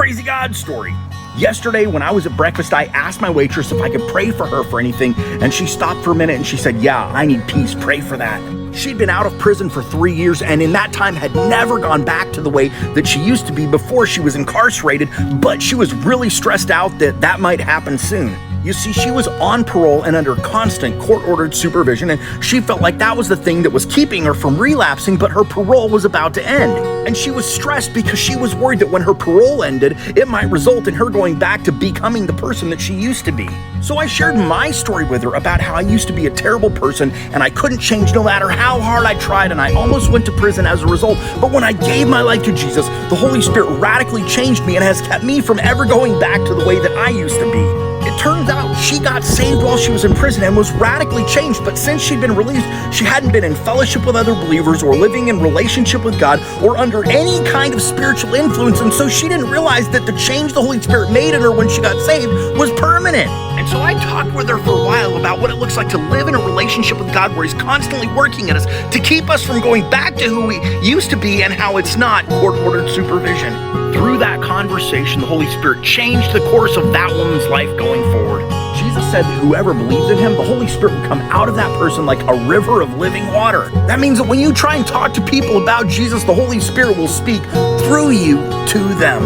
Crazy God story. Yesterday, when I was at breakfast, I asked my waitress if I could pray for her for anything, and she stopped for a minute and she said, "Yeah, I need peace, pray for that." She'd been out of prison for 3 years and in that time had never gone back to the way that she used to be before she was incarcerated, but she was really stressed out that that might happen soon. You see, she was on parole and under constant court-ordered supervision, and she felt like that was the thing that was keeping her from relapsing, but her parole was about to end. And she was stressed because she was worried that when her parole ended, it might result in her going back to becoming the person that she used to be. So I shared my story with her about how I used to be a terrible person and I couldn't change no matter how hard I tried, and I almost went to prison as a result. But when I gave my life to Jesus, the Holy Spirit radically changed me and has kept me from ever going back to the way that I used to be. It turns out she got saved while she was in prison and was radically changed, but since she'd been released, she hadn't been in fellowship with other believers or living in relationship with God or under any kind of spiritual influence, and so she didn't realize that the change the Holy Spirit made in her when she got saved was permanent. And so I talked with her for a while about what it looks like to live in a relationship with God where He's constantly working at us to keep us from going back to who we used to be and how it's not court-ordered supervision. Through that conversation, the Holy Spirit changed the course of that woman's life going forward. Jesus said that whoever believes in Him, the Holy Spirit will come out of that person like a river of living water. That means that when you try and talk to people about Jesus, the Holy Spirit will speak through you to them.